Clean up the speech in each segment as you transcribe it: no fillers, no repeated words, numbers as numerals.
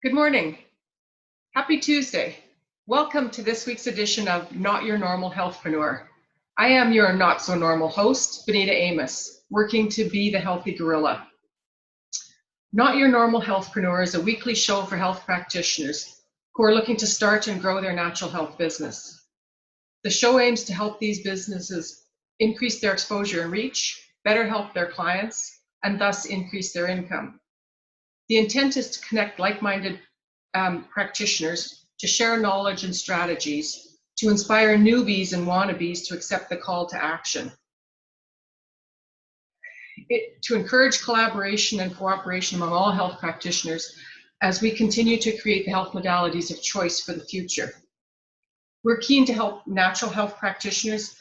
Good morning. Happy Tuesday. Welcome to this week's edition of Not Your Normal Healthpreneur. I am your not so normal host, Benita Amos, working to be the healthy gorilla. Not Your Normal Healthpreneur is a weekly show for health practitioners who are looking to start and grow their natural health business. The show aims to help these businesses increase their exposure and reach, better help their clients, and thus increase their income. The intent is to connect like-minded practitioners to share knowledge and strategies to inspire newbies and wannabes to accept the call to action. To encourage collaboration and cooperation among all health practitioners as we continue to create the health modalities of choice for the future. We're keen to help natural health practitioners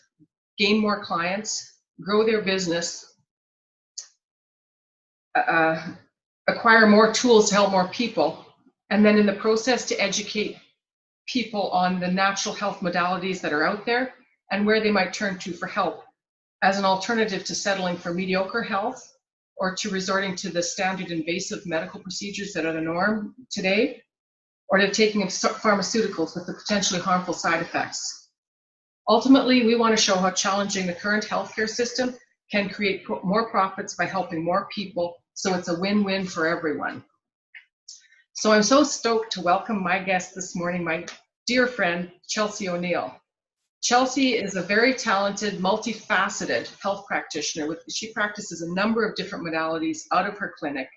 gain more clients, grow their business, acquire more tools to help more people, and then in the process to educate people on the natural health modalities that are out there and where they might turn to for help as an alternative to settling for mediocre health or to resorting to the standard invasive medical procedures that are the norm today, or to taking pharmaceuticals with the potentially harmful side effects. Ultimately, we want to show how challenging the current healthcare system can create more profits by helping more people, so it's a win-win for everyone. So I'm so stoked to welcome my guest this morning, my dear friend, Chelsea O'Neill. Chelsea is a very talented, multifaceted health practitioner. She practices a number of different modalities out of her clinic,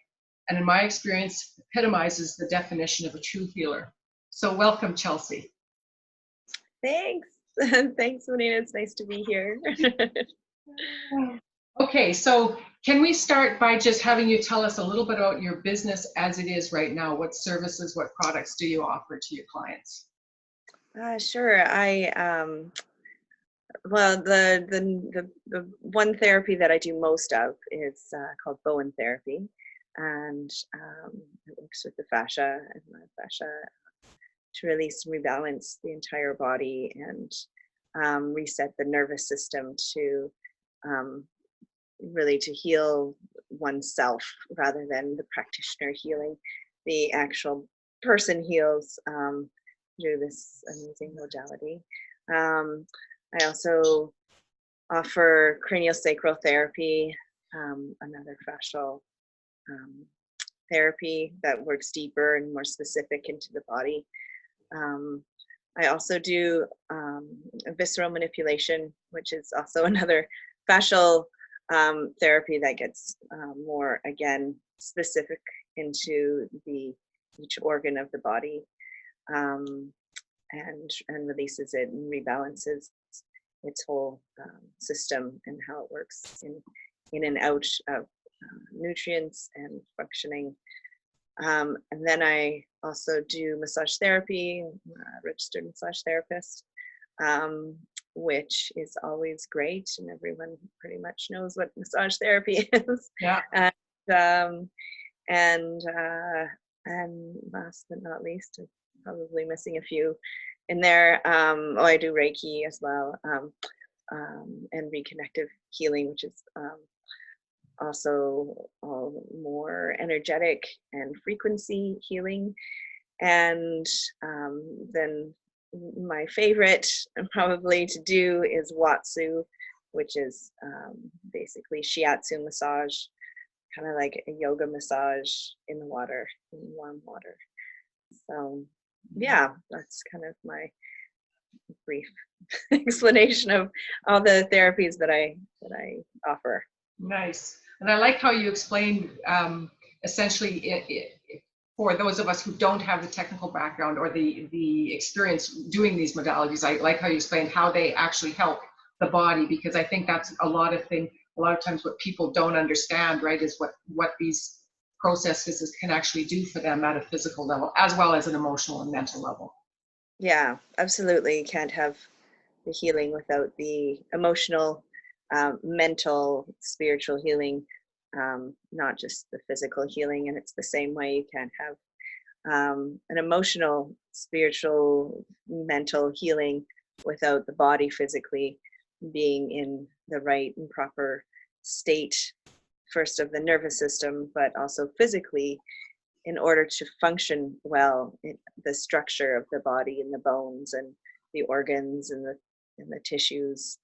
and in my experience, epitomizes the definition of a true healer. So welcome, Chelsea. Thanks. Thanks, Benita. It's nice to be here. Okay, so can we start by just having you tell us a little bit about your business as it is right now? What services, what products do you offer to your clients? Sure. Well, the one therapy that I do most of is called Bowen therapy, and it works with the fascia and the fascia to release and rebalance the entire body and reset the nervous system to really to heal oneself rather than the practitioner healing. The actual person heals through this amazing modality. I also offer CranioSacral therapy, another fascial therapy that works deeper and more specific into the body. I also do visceral manipulation, which is also another fascial therapy that gets more, again, specific into each organ of the body, and releases it and rebalances its whole system and how it works in and out of nutrients and functioning. And then I also do massage therapy, registered massage therapist, which is always great, and everyone pretty much knows what massage therapy is. Yeah. And last but not least, I'm probably missing a few in there. I do Reiki as well, and reconnective healing, which is also more energetic and frequency healing. And then my favorite probably to do is Watsu, which is basically shiatsu massage, kind of like a yoga massage in the water, in warm water. So yeah, that's kind of my brief explanation of all the therapies that I offer. Nice. And I like how you explained essentially for those of us who don't have the technical background or the experience doing these modalities, I like how you explained how they actually help the body, because I think that's a lot of times what people don't understand, right, is what these processes can actually do for them at a physical level, as well as an emotional and mental level. Yeah, absolutely. You can't have the healing without the emotional, mental, spiritual healing, not just the physical healing. And it's the same way you can't have an emotional, spiritual, mental healing without the body physically being in the right and proper state, first of the nervous system, but also physically in order to function well, the structure of the body and the bones and the organs and the tissues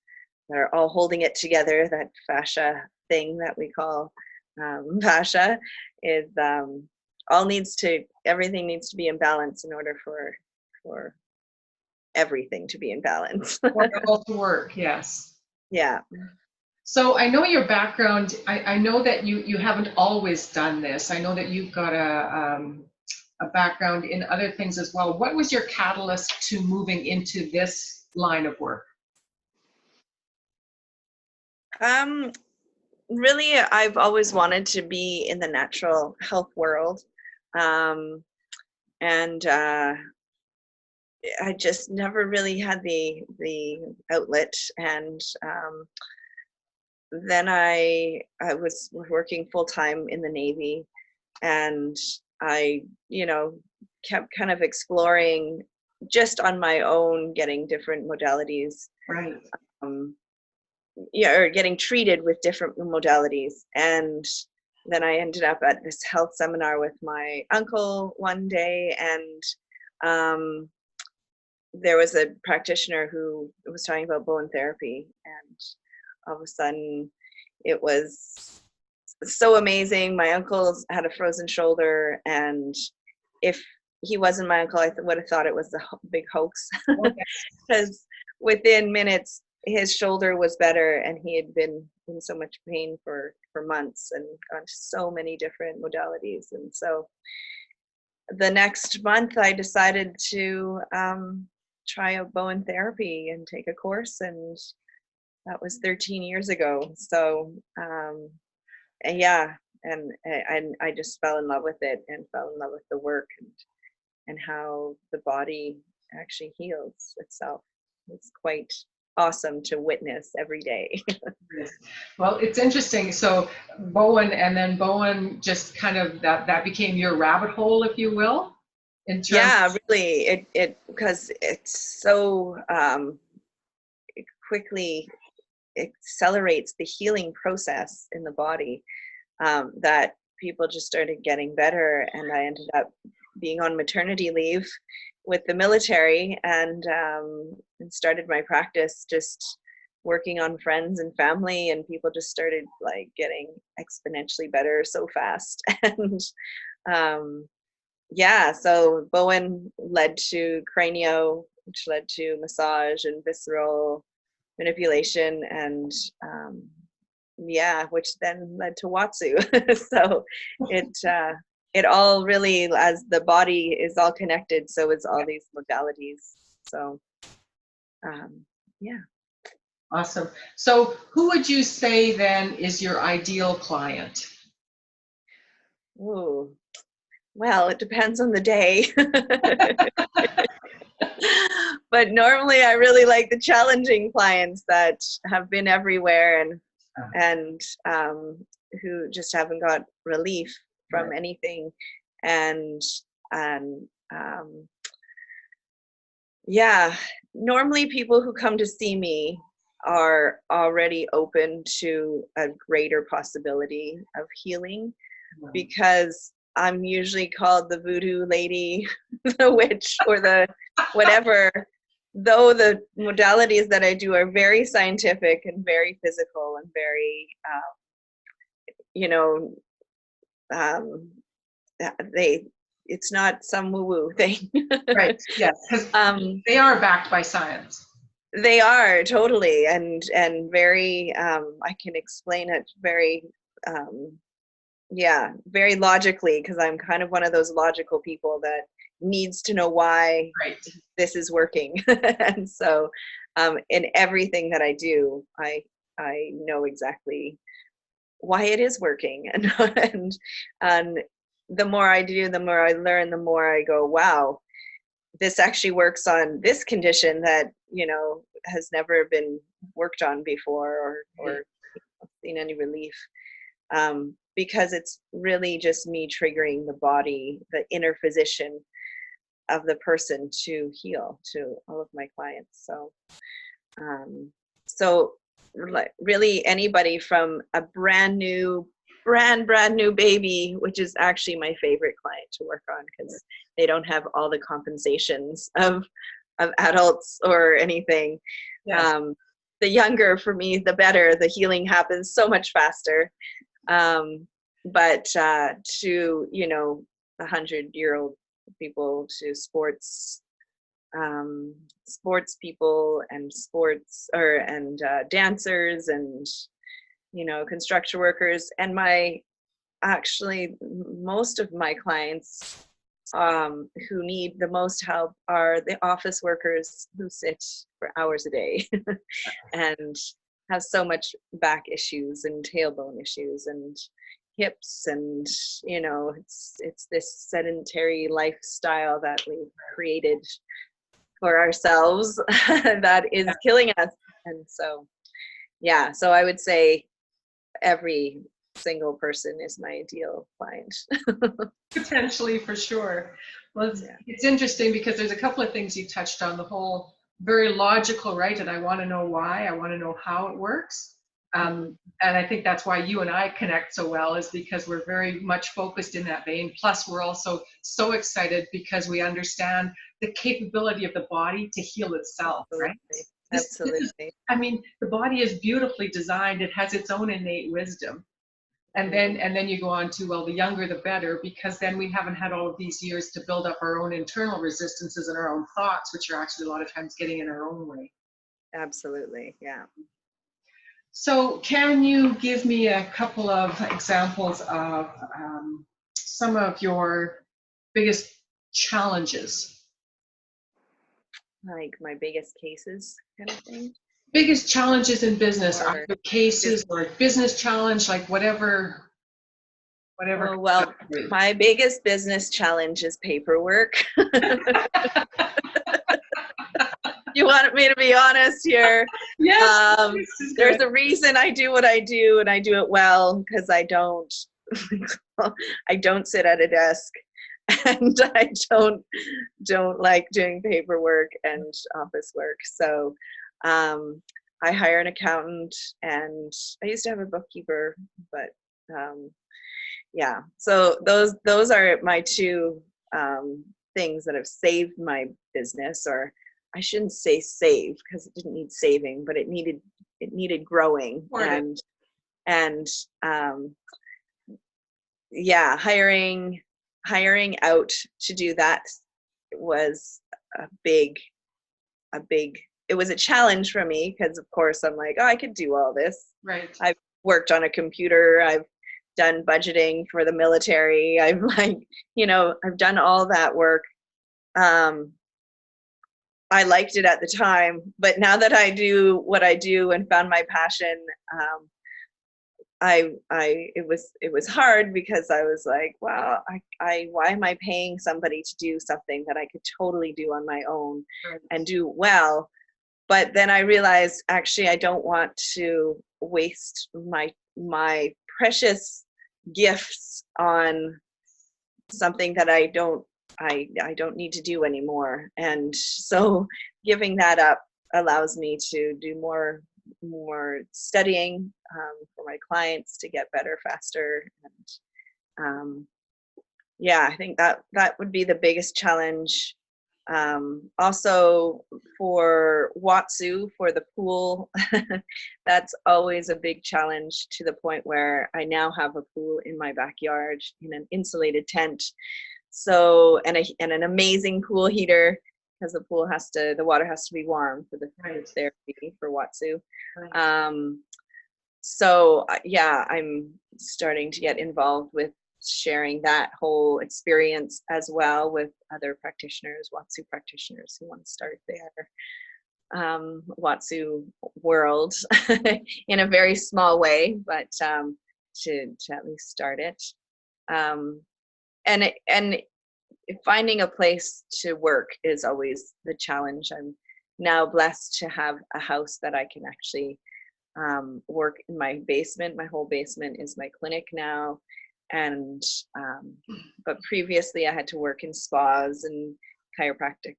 that are all holding it together, that fascia thing that we call fascia, is everything needs to be in balance in order for everything to be in balance. For it all to work, yes. Yeah. So I know your background, I know that you haven't always done this. I know that you've got a background in other things as well. What was your catalyst to moving into this line of work? Really, I've always wanted to be in the natural health world. And I just never really had the outlet. And then I was working full time in the Navy, and I, kept kind of exploring just on my own, getting different modalities. Right. Or getting treated with different modalities. And then I ended up at this health seminar with my uncle one day, and there was a practitioner who was talking about Bowen therapy, and all of a sudden it was so amazing. My uncle had a frozen shoulder, and if he wasn't my uncle, I would have thought it was a big hoax, because within minutes his shoulder was better, and he had been in so much pain for months and gone to so many different modalities. And so the next month I decided to try out Bowen therapy and take a course, and that was 13 years ago. So and yeah, and I just fell in love with it, and fell in love with the work, and how the body actually heals itself. It's quite awesome to witness every day. Well, it's interesting. So Bowen, and then Bowen just kind of that became your rabbit hole, if you will, in terms. Yeah, really. It because it's so it quickly accelerates the healing process in the body, that people just started getting better, and I ended up being on maternity leave with the military, and started my practice just working on friends and family, and people just started like getting exponentially better so fast. And yeah, so Bowen led to cranio, which led to massage and visceral manipulation, and yeah, which then led to Watsu. So it all really, as the body is all connected, so is all these modalities. So yeah. Awesome. So who would you say then is your ideal client? Ooh, well, it depends on the day. But normally I really like the challenging clients that have been everywhere, and who just haven't got relief from anything. And yeah, normally people who come to see me are already open to a greater possibility of healing, because I'm usually called the voodoo lady, the witch, or the whatever, though the modalities that I do are very scientific and very physical and very, it's not some woo-woo thing. Right, yes, because they are backed by science. They are, totally, and very, I can explain it very, yeah, very logically, because I'm kind of one of those logical people that needs to know why this is working. And so in everything that I do, I know exactly why it is working. And the more I do, the more I learn, the more I go, wow, this actually works on this condition that, has never been worked on before, or seen any relief. Because it's really just me triggering the body, the inner physician of the person, to heal, to all of my clients. So really anybody from a brand new brand new baby, which is actually my favorite client to work on because they don't have all the compensations of adults or anything. Yes. The younger, for me, the better. The healing happens so much faster. But to, you know, 100-year-old people, to sports people and dancers and, you know, construction workers, and most of my clients who need the most help are the office workers who sit for hours a day and have so much back issues and tailbone issues and hips, and, you know, it's this sedentary lifestyle that we've created for ourselves that is killing us. And so, yeah, so I would say every single person is my ideal client. Potentially, for sure. Well, it's interesting because there's a couple of things you touched on. The whole very logical, right? And I want to know why. I want to know how it works. And I think that's why you and I connect so well, is because we're very much focused in that vein. Plus, we're also so excited because we understand the capability of the body to heal itself, right? Absolutely. I mean, the body is beautifully designed. It has its own innate wisdom. And then you go on to, well, the younger the better, because then we haven't had all of these years to build up our own internal resistances and our own thoughts, which are actually a lot of times getting in our own way. Absolutely, yeah. So can you give me a couple of examples of some of your biggest challenges? Like my biggest cases kind of thing? Biggest challenges in business, Or either cases or business challenge, like whatever. Oh, well, my biggest business challenge is paperwork. You want me to be honest here? Yes. There's a reason I do what I do, and I do it well, because I don't sit at a desk, and I don't like doing paperwork and office work. So I hire an accountant, and I used to have a bookkeeper, but yeah, so those are my two things that have saved my business. Or I shouldn't say save, because it didn't need saving, but it needed growing. And yeah, hiring out to do that was it was a challenge for me, because of course I'm like, oh, I could do all this. Right. I've worked on a computer. I've done budgeting for the military. I've done all that work. I liked it at the time, but now that I do what I do and found my passion, it was hard, because I was like, wow, why am I paying somebody to do something that I could totally do on my own and do well? But then I realized, actually, I don't want to waste my precious gifts on something that I don't need to do anymore. And so giving that up allows me to do more studying for my clients to get better faster. And yeah, I think that would be the biggest challenge. Also for Watsu, for the pool, that's always a big challenge, to the point where I now have a pool in my backyard in an insulated tent. So, and an amazing pool heater, because the water has to be warm for the therapy for Watsu. So yeah, I'm starting to get involved with sharing that whole experience as well with other practitioners, Watsu practitioners, who want to start their Watsu world in a very small way, but to at least start it. And finding a place to work is always the challenge. I'm now blessed to have a house that I can actually work in my basement. My whole basement is my clinic now. And but previously I had to work in spas and chiropractic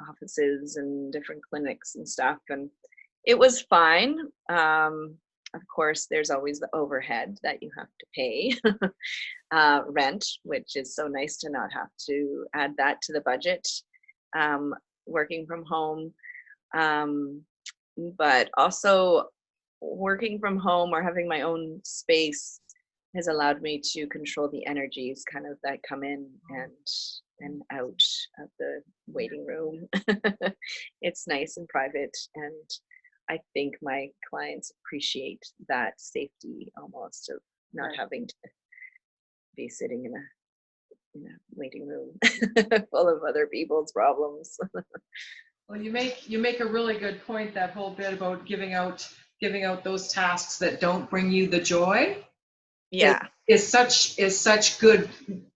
offices and different clinics and stuff, and it was fine. of course, there's always the overhead that you have to pay, rent, which is so nice to not have to add that to the budget. Working from home, but also working from home or having my own space has allowed me to control the energies kind of that come in and out of the waiting room. It's nice and private, and I think my clients appreciate that safety almost of not having to be sitting in a waiting room full of other people's problems. Well, you make a really good point, that whole bit about giving out those tasks that don't bring you the joy. Yeah. Is such good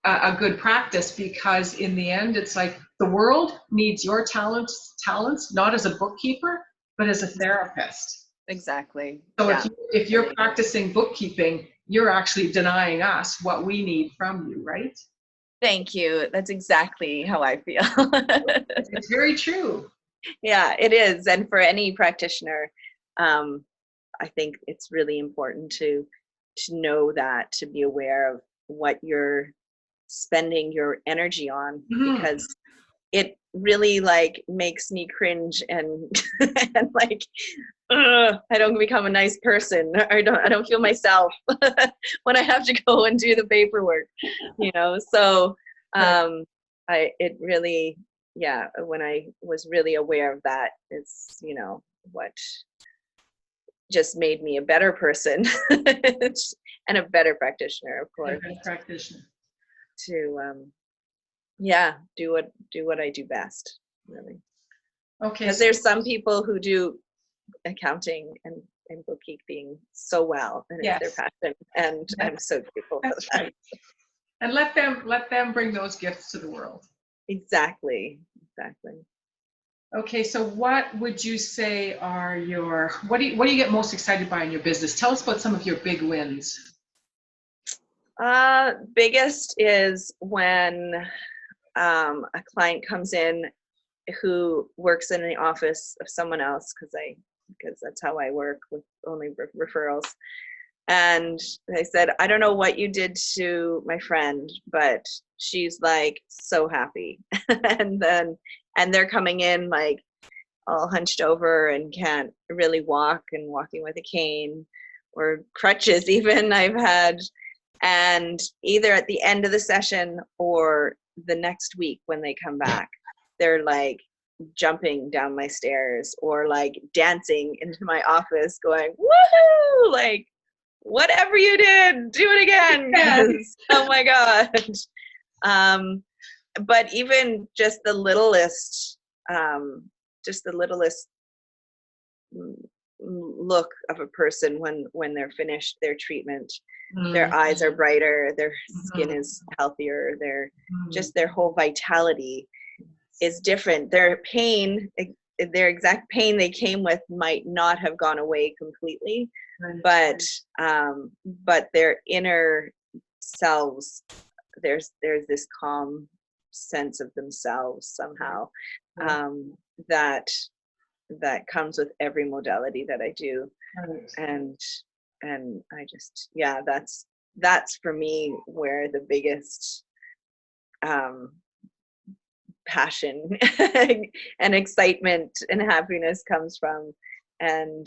a good practice, because in the end it's like the world needs your talents not as a bookkeeper but as a therapist. Exactly. So if you're practicing bookkeeping, you're actually denying us what we need from you, right? Thank you. That's exactly how I feel. It's very true. Yeah, it is. And for any practitioner, I think it's really important to know that, to be aware of what you're spending your energy on, because it really like makes me cringe and and like I don't become a nice person. I don't feel myself when I have to go and do the paperwork, So it really, when I was really aware of that, it's what just made me a better person and a better practitioner, of course. A better practitioner. To do what I do best, really. Okay. Because there's some people who do accounting and bookkeeping so well, and it's their passion, and I'm so grateful for that. Right. And let them bring those gifts to the world. Exactly. Okay, so what would you say are what do you get most excited by in your business? Tell us about some of your big wins. Biggest is when a client comes in who works in the office of someone else, because that's how I work, with only referrals. And they said, I don't know what you did to my friend, but she's like so happy. and they're coming in like all hunched over and can't really walk, and walking with a cane or crutches even I've had. And either at the end of the session or the next week when they come back, they're like jumping down my stairs or like dancing into my office going, woohoo, like, whatever you did, do it again. Oh my God. But even just the littlest look of a person when they're finished their treatment, their eyes are brighter, their skin is healthier, their whole vitality is different. Their pain, their exact pain they came with might not have gone away completely, but their inner selves, there's this calm sense of themselves somehow, that comes with every modality that I do. And I just, that's for me where the biggest passion and excitement and happiness comes from. And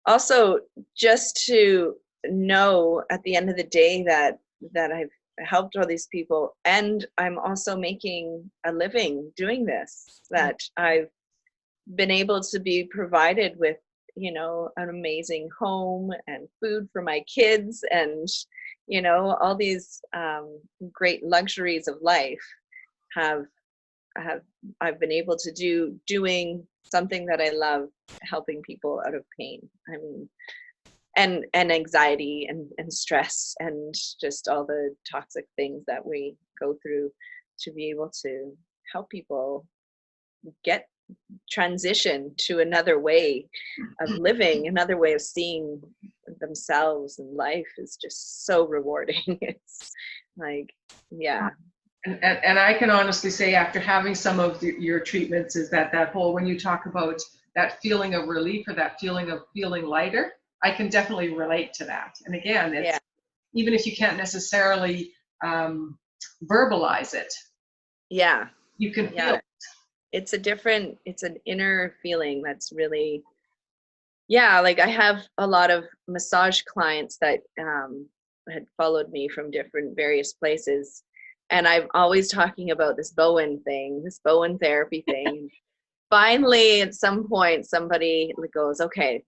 also just to know at the end of the day that I've helped all these people, and I'm also making a living doing this, that I've been able to be provided with an amazing home and food for my kids, and all these great luxuries of life I've been able to do doing something that I love, helping people out of pain. I mean, and anxiety and stress and just all the toxic things that we go through, to be able to help people get transition to another way of living, another way of seeing themselves, and life is just so rewarding. It's like, And I can honestly say, after having some of your treatments, is that whole, when you talk about that feeling of relief or that feeling of feeling lighter, I can definitely relate to that. And again, it's, Yeah. even if you can't necessarily verbalize it, Yeah. you can Yeah. feel. It's an inner feeling that's really, yeah, like I have a lot of massage clients that had followed me from different various places. And I'm always talking about this Bowen thing, this Bowen therapy thing. Finally, at some point, somebody goes, okay,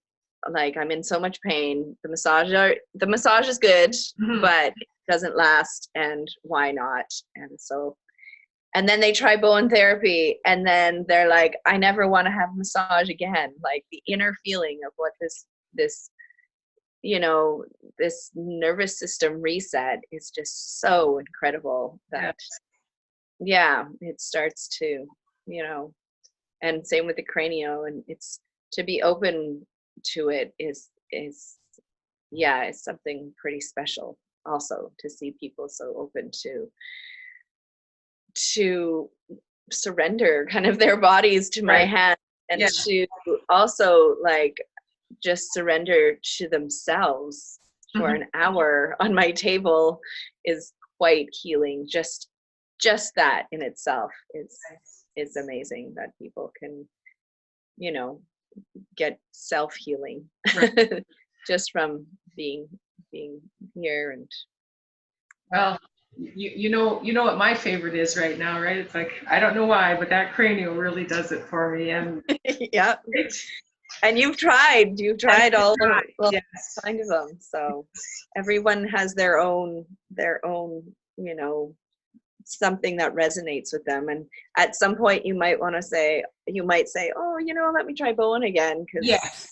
like I'm in so much pain. The massage is good, but it doesn't last. And why not? And then they try Bowen therapy, and then they're like, I never want to have massage again. Like the inner feeling of what this this nervous system reset is just so incredible that yeah, it starts to, and same with the cranio, and it's to be open to it is yeah, it's something pretty special also to see people so open to surrender kind of their bodies to my hand, and to also like just surrender to themselves for an hour on my table is quite healing. Just that in itself is amazing, that people can get self-healing just from being here. And Well, you know what my favorite is right now, right? It's like, I don't know why, but that cranial really does it for me. And yeah, and you've tried all kinds of them, so everyone has their own something that resonates with them. And at some point you might say, oh, let me try Bowen again, because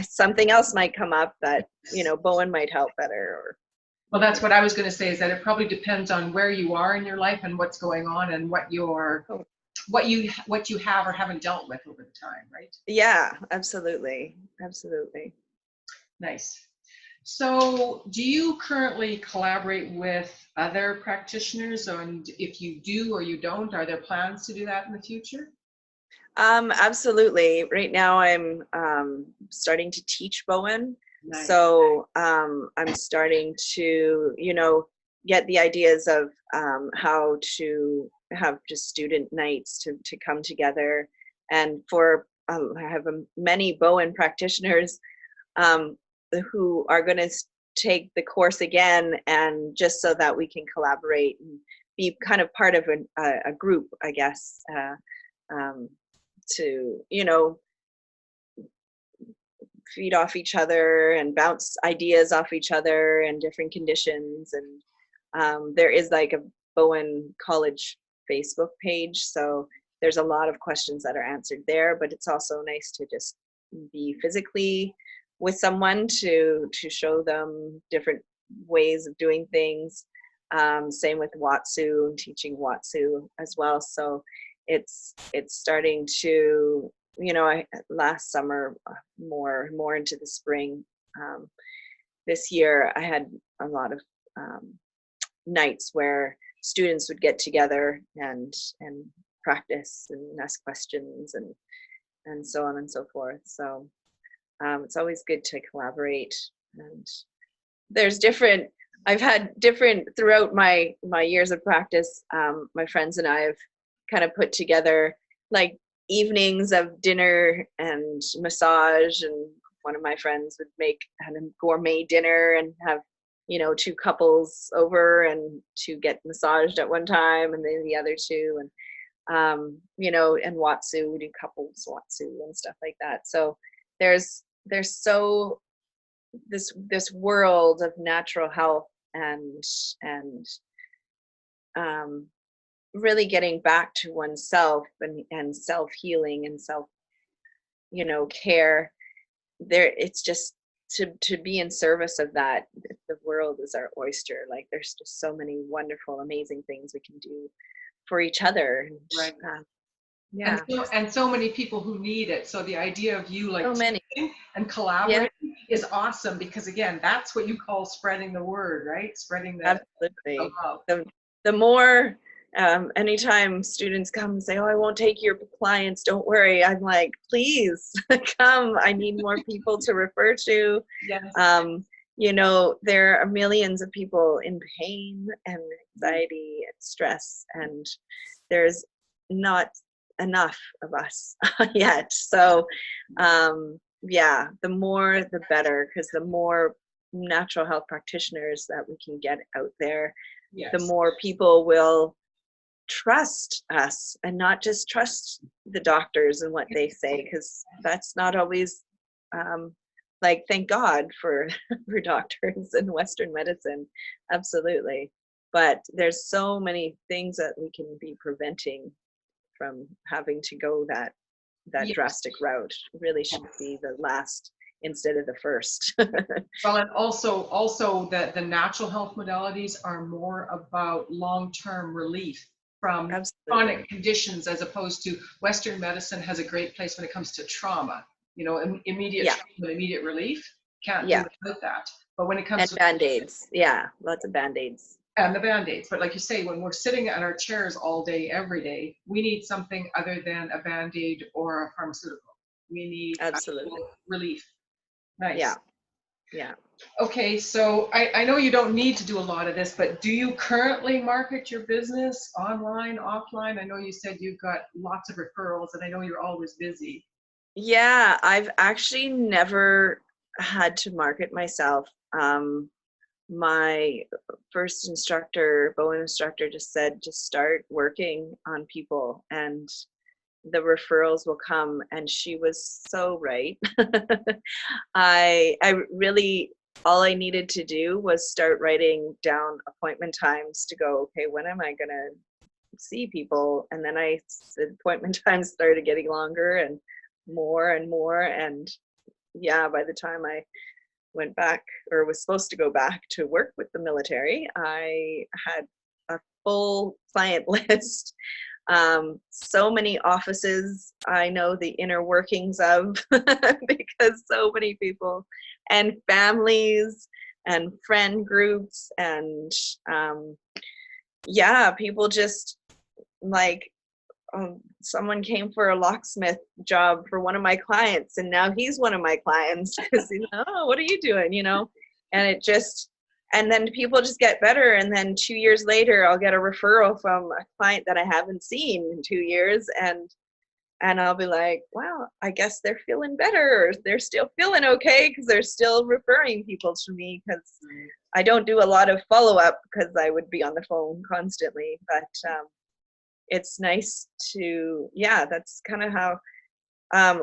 something else might come up that Bowen might help better. Or well, that's what I was going to say, is that it probably depends on where you are in your life and what's going on and what you have or haven't dealt with over the time, right? Yeah, absolutely. Nice. So do you currently collaborate with other practitioners? And if you do or you don't, are there plans to do that in the future? Absolutely. Right now I'm starting to teach Bowen. Nice. So I'm starting to, get the ideas of how to have just student nights to come together. And I have many Bowen practitioners who are going to take the course again, and just so that we can collaborate and be kind of part of a group, I guess, to feed off each other and bounce ideas off each other and different conditions. And there is like a Bowen College Facebook page, so there's a lot of questions that are answered there, but it's also nice to just be physically with someone to show them different ways of doing things. Same with Watsu, teaching Watsu as well. So it's starting to, last summer, more into the spring. This year I had a lot of nights where students would get together and practice and ask questions and so on and so forth. So it's always good to collaborate. And I've had different throughout my years of practice. My friends and I have kind of put together like evenings of dinner and massage, and one of my friends would make a gourmet dinner and have two couples over and to get massaged at one time, and then the other two, and and Watsu, we do couples Watsu and stuff like that. So there's so this world of natural health and really getting back to oneself and self-healing and self care. It's just to be in service of that. The world is our oyster. Like there's just so many wonderful, amazing things we can do for each other. Right. Yeah. And so many people who need it. So the idea of you like So many. and collaborating is awesome, because again, that's what you call spreading the word, right? Spreading the Absolutely. love. The more Anytime students come and say, oh, I won't take your clients, don't worry. I'm like, please come. I need more people to refer to. Yes. You know, there are millions of people in pain and anxiety and stress, and there's not enough of us yet. So, yeah, the more the better, because the more natural health practitioners that we can get out there, Yes. the more people will trust us and not just trust the doctors and what they say, because that's not always like, thank God for for doctors in Western medicine, absolutely. But there's so many things that we can be preventing from having to go that Yes. drastic route. Really should be the last instead of the first. Well, and also that the natural health modalities are more about long-term relief from Absolutely. chronic conditions, as opposed to Western medicine has a great place when it comes to trauma. You know, immediate Yeah. treatment, immediate relief. Can't Yeah. do without that. But when it comes And to band-aids. Yeah, lots of band-aids. and the band-aids, but like you say, when we're sitting at our chairs all day, every day, we need something other than a band-aid or a pharmaceutical. We need Absolutely. actual relief. Nice. Yeah. Yeah. Okay, so I know you don't need to do a lot of this, but do you currently market your business online, offline? I know you said you've got lots of referrals, and I know you're always busy. Yeah, I've actually never had to market myself. My first instructor, Bowen instructor, just said, just start working on people and the referrals will come. And she was so right. I really, all I needed to do was start writing down appointment times to go, okay, when am I gonna see people? And then the appointment times started getting longer and more and more. And yeah, by the time I went back, or was supposed to go back to work with the military, I had a full client list. So many offices I know the inner workings of because so many people and families and friend groups and yeah, people just like, someone came for a locksmith job for one of my clients, and now he's one of my clients because oh, what are you doing? You know, and it just, and then people just get better, and then 2 years later, I'll get a referral from a client that I haven't seen in 2 years, and I'll be like, wow, I guess they're feeling better, or they're still feeling okay because they're still referring people to me, because I don't do a lot of follow up because I would be on the phone constantly, but it's nice to, yeah, that's kind of how,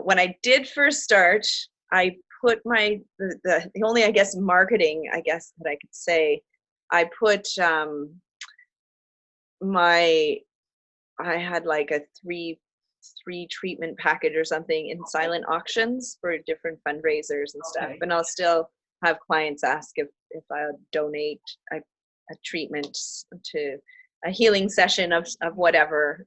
when I did first start, I put the only, I guess, marketing, I guess, that I could say, I put I had like a three treatment package or something in silent auctions for different fundraisers and stuff. Okay. And I'll still have clients ask if I'll donate a treatment to a healing session of whatever,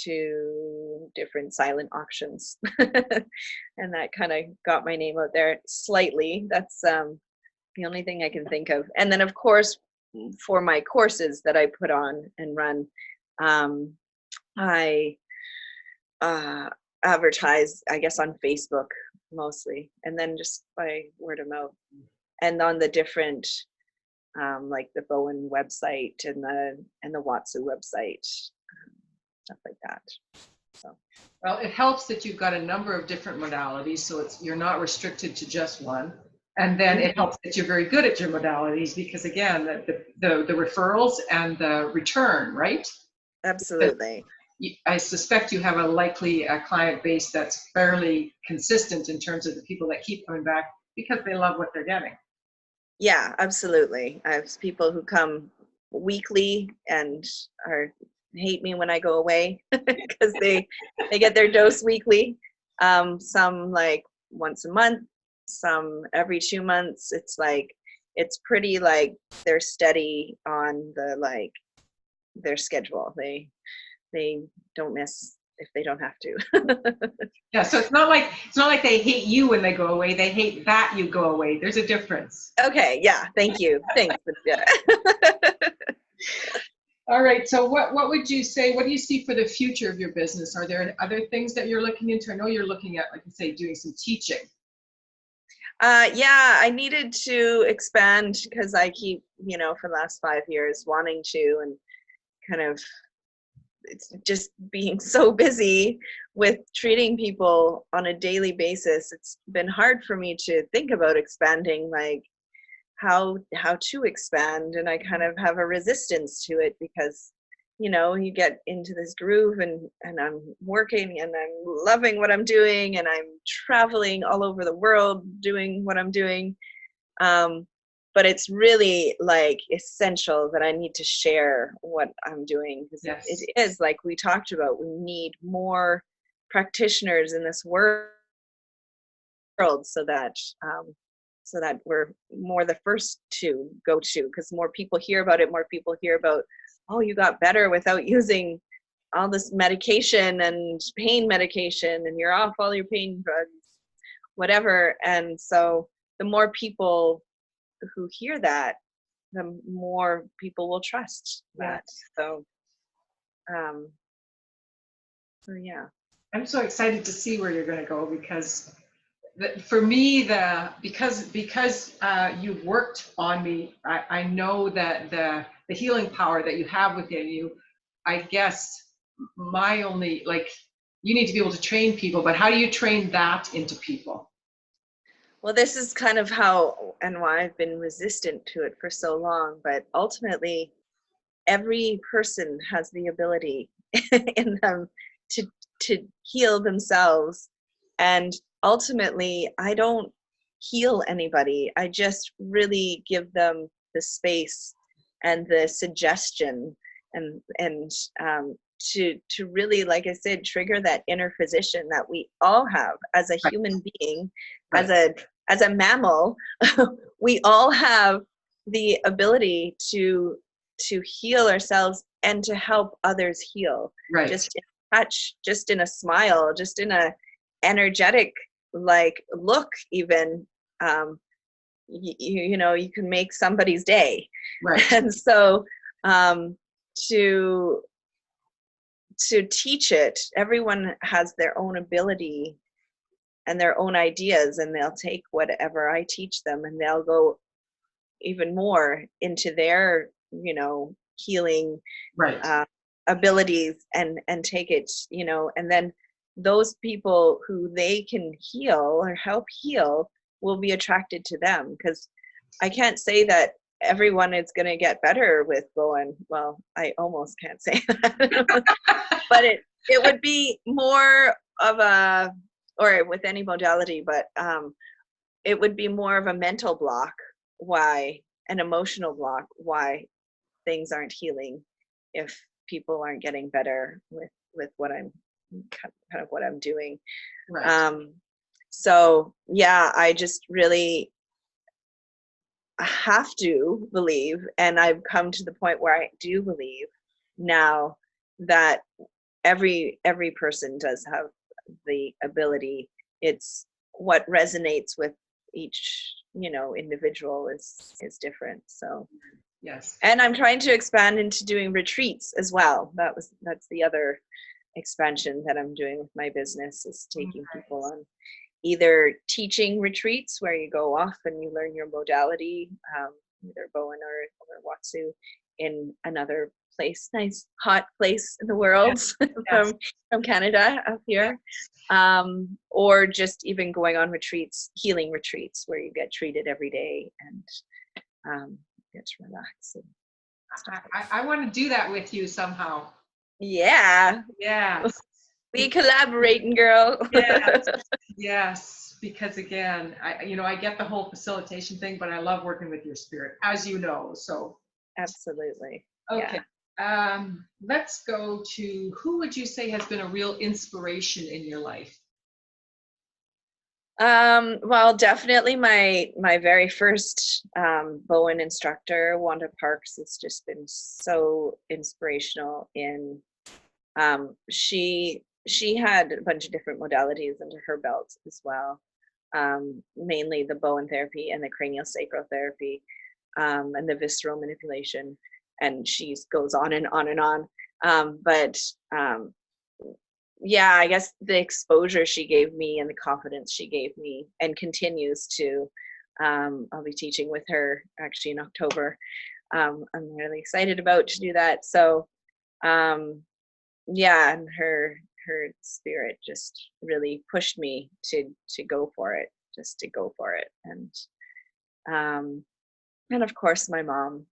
to different silent auctions. And that kind of got my name out there slightly. That's the only thing I can think of. And then of course, for my courses that I put on and run, I advertise, I guess, on Facebook mostly, and then just by word of mouth, and on the different like the Bowen website and the Watsu website, stuff like that. So, Well, it helps that you've got a number of different modalities, so you're not restricted to just one. And then it helps that you're very good at your modalities, because again, the referrals and the return, right? absolutely. I suspect you have a likely client base that's fairly consistent in terms of the people that keep coming back because they love what they're getting. Yeah, absolutely. I have people who come weekly and hate me when I go away because they get their dose weekly. Some like once a month, some every 2 months. It's like, it's pretty like they're steady on their schedule. They don't miss if they don't have to. Yeah, so it's not like they hate you when they go away. They hate that you go away. There's a difference. Okay, yeah, thank you. Thanks. Yeah. All right. So what would you say, what do you see for the future of your business? Are there other things that you're looking into? I know you're looking at, like you say, doing some teaching. Yeah, I needed to expand because I keep, for the last 5 years wanting to, and kind of it's just being so busy with treating people on a daily basis. It's been hard for me to think about expanding, like how to expand, and I kind of have a resistance to it because you get into this groove, and I'm working and I'm loving what I'm doing, and I'm traveling all over the world doing what I'm doing, but it's really like essential that I need to share what I'm doing, because Yes. it is like we talked about, we need more practitioners in this world so that we're more the first to go to, because more people hear about it, more people hear about, oh, you got better without using all this medication and pain medication, and you're off all your pain drugs, whatever. And so the more people who hear that, the more people will trust that. So yeah. I'm so excited to see where you're going to go, because for me, because you've worked on me, I know that the healing power that you have within you. I guess my only, like, you need to be able to train people, but how do you train that into people? Well, this is kind of how and why I've been resistant to it for so long, but ultimately every person has the ability in them to heal themselves. And ultimately, I don't heal anybody. I just really give them the space and the suggestion, and to really, like I said, trigger that inner physician that we all have as a human being, Right. as a mammal. We all have the ability to heal ourselves and to help others heal. Right. Just in a touch, just in a smile, just in a energetic like look, even. You can make somebody's day. Right. And so to teach it, everyone has their own ability and their own ideas, and they'll take whatever I teach them and they'll go even more into their healing Right. abilities, and take it, and then those people who they can heal or help heal will be attracted to them, because I can't say that everyone is going to get better with Bowen. Well, I almost can't say that. But it would be more of a, or with any modality, but it would be more of a mental block, why an emotional block, why things aren't healing if people aren't getting better with what I'm kind of what I'm doing. Right. So yeah, I just really have to believe, and I've come to the point where I do believe now that every person does have the ability. It's what resonates with each individual is different. So Yes. and I'm trying to expand into doing retreats as well. That's the other expansion that I'm doing with my business, is taking people on either teaching retreats where you go off and you learn your modality, either Bowen or Watsu, in another place, nice hot place in the world. Yes. from Canada up here, or just even going on retreats, healing retreats, where you get treated every day and get to relax and stuff like that. I want to do that with you somehow. Yeah, Yes. we collaborating, girl. Yes. Yes. Because again, I get the whole facilitation thing, but I love working with your spirit, as you know. So Absolutely. okay. Yeah. Let's go to, who would you say has been a real inspiration in your life? Well, definitely my very first Bowen instructor, Wanda Parks, has just been so inspirational in she had a bunch of different modalities under her belt as well. Mainly the Bowen therapy and the craniosacral therapy, and the visceral manipulation. and she goes on and on and on. But yeah, I guess the exposure she gave me and the confidence she gave me and continues to, I'll be teaching with her actually in October. I'm really excited about to do that. So yeah, and her spirit just really pushed me to go for it, just to go for it. And of course my mom.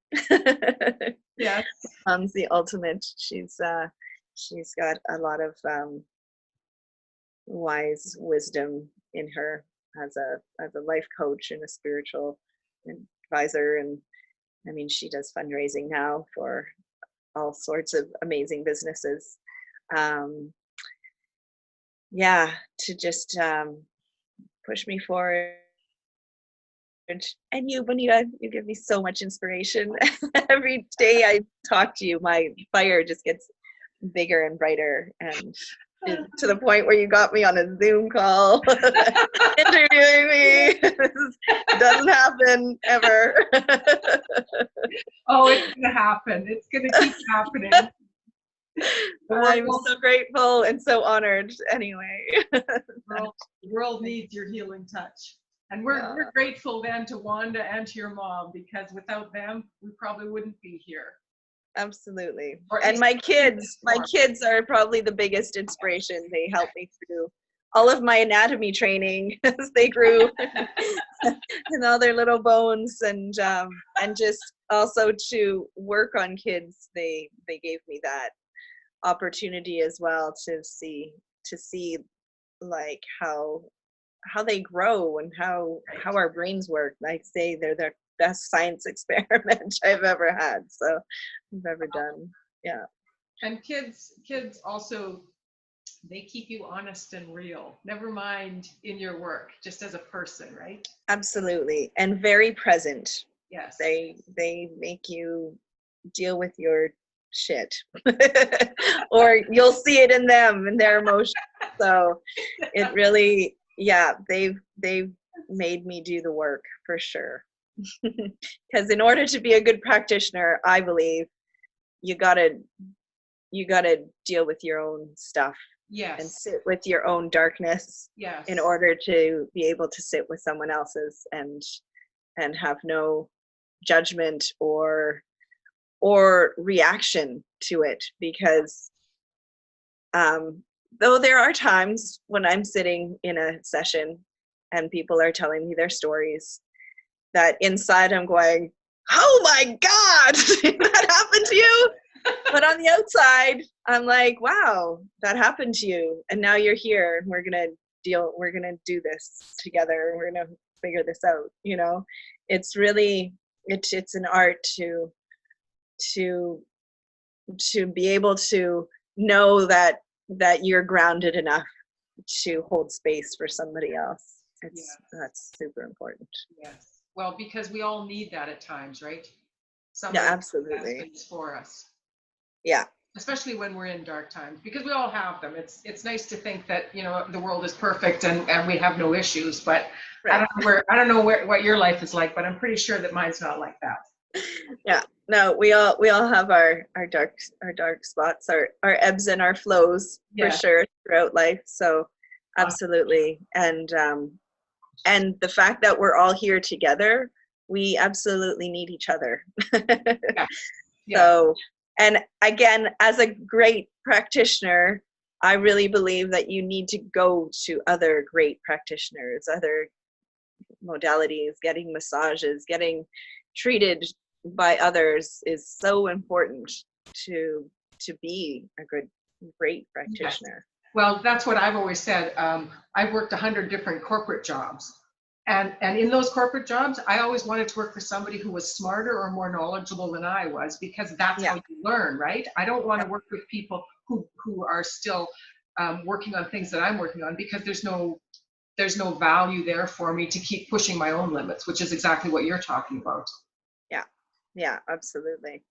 Yes. Mom's the ultimate. She's got a lot of wise wisdom in her as a life coach and a spiritual advisor. And I mean, she does fundraising now for all sorts of amazing businesses. Yeah, to just push me forward. And you, Bonita, you give me so much inspiration. Every day I talk to you, my fire just gets bigger and brighter, and to the point where you got me on a Zoom call interviewing me. This doesn't happen ever. Oh, it's gonna happen. It's gonna keep happening. I'm so grateful and so honored anyway. The world needs your healing touch. And we're grateful then to Wanda and to your mom, because without them, we probably wouldn't be here. Absolutely. And my kids are probably the biggest inspiration. They helped me through all of my anatomy training as they grew and all their little bones, and just also to work on kids. They gave me that opportunity as well to see like how they grow and how our brains work. I say they're the best science experiment I've ever had, so I've ever done. Yeah. And kids also, they keep you honest and real, never mind in your work, just as a person, right? Absolutely. And very present. Yes. They make you deal with your shit or you'll see it in them and their emotions. So it really, yeah, they've made me do the work for sure. Because in order to be a good practitioner, I believe you gotta deal with your own stuff. Yes. And sit with your own darkness. Yes. In order to be able to sit with someone else's and have no judgment or reaction to it. Because though there are times when I'm sitting in a session and people are telling me their stories, that inside I'm going, oh my God, that happened to you? But on the outside, I'm like, wow, that happened to you. And now you're here. We're going to do this together. We're going to figure this out. You know, it's really, it's an art to be able to know that you're grounded enough to hold space for somebody else. That's super important. Yes. Well, because we all need that at times, right? Yeah, absolutely. Space for us. Yeah. Especially when we're in dark times, because we all have them. It's nice to think that, you know, the world is perfect and we have no issues, but right. I don't know what your life is like, but I'm pretty sure that mine's not like that. Yeah. No, we all have our dark spots, our ebbs and our flows, for sure, throughout life. So absolutely. And the fact that we're all here together, we absolutely need each other. Yeah. So, and again, as a great practitioner, I really believe that you need to go to other great practitioners, other modalities. Getting massages, getting treated by others is so important to be a great practitioner. Yes. Well, that's what I've always said. I've worked 100 different corporate jobs. And in those corporate jobs, I always wanted to work for somebody who was smarter or more knowledgeable than I was, because that's how you learn, right? I don't want to work with people who are still working on things that I'm working on, because there's no value there for me to keep pushing my own limits, which is exactly what you're talking about. Yeah, absolutely.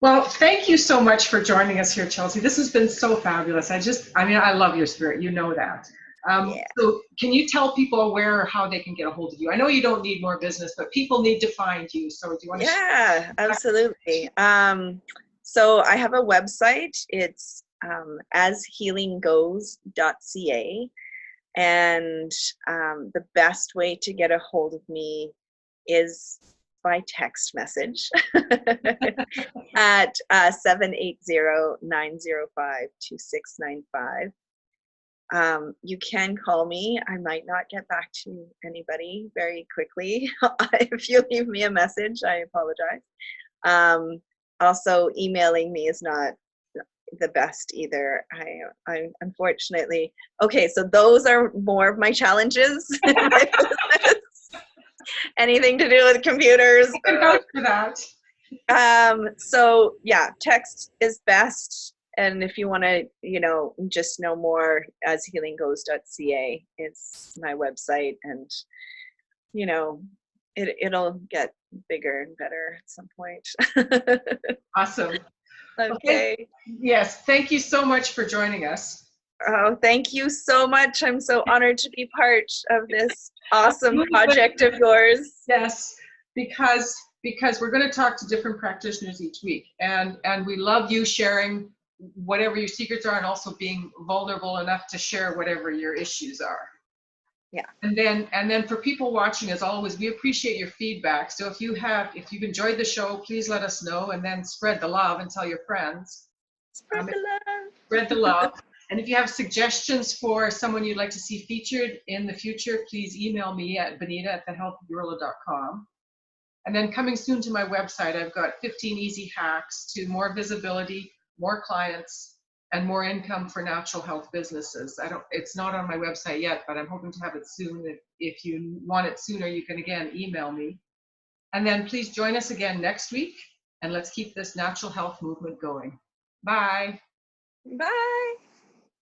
Well, thank you so much for joining us here, Chelsea. This has been so fabulous. I love your spirit. You know that. Yeah. So can you tell people where or how they can get a hold of you? I know you don't need more business, but people need to find you. So do you want to share? Yeah, absolutely. So I have a website. It's ashealinggoes.ca. And the best way to get a hold of me is by text message at 780-905-2695. You can call me. I might not get back to anybody very quickly. If you leave me a message, I apologize. Also, emailing me is not the best either. I'm unfortunately, okay, so those are more of my challenges in my business. Anything to do with computers. I can vouch for that. So yeah, text is best. And if you want to, just know more, ashealinggoes.ca, it's my website, and it'll get bigger and better at some point. Awesome. Okay. Yes, thank you so much for joining us. Oh, thank you so much. I'm so honored to be part of this awesome project of yours. Yes, because we're going to talk to different practitioners each week, and we love you sharing whatever your secrets are, and also being vulnerable enough to share whatever your issues are. Yeah. And then for people watching, as always, we appreciate your feedback. So if you've enjoyed the show, please let us know, and then spread the love and tell your friends. Spread the love. Spread the love. And if you have suggestions for someone you'd like to see featured in the future, please email me at benita@thehealthgorilla.com. And then coming soon to my website, I've got 15 easy hacks to more visibility, more clients, and more income for natural health businesses. It's not on my website yet, but I'm hoping to have it soon. If you want it sooner, you can again email me. And then please join us again next week, and let's keep this natural health movement going. Bye. Bye.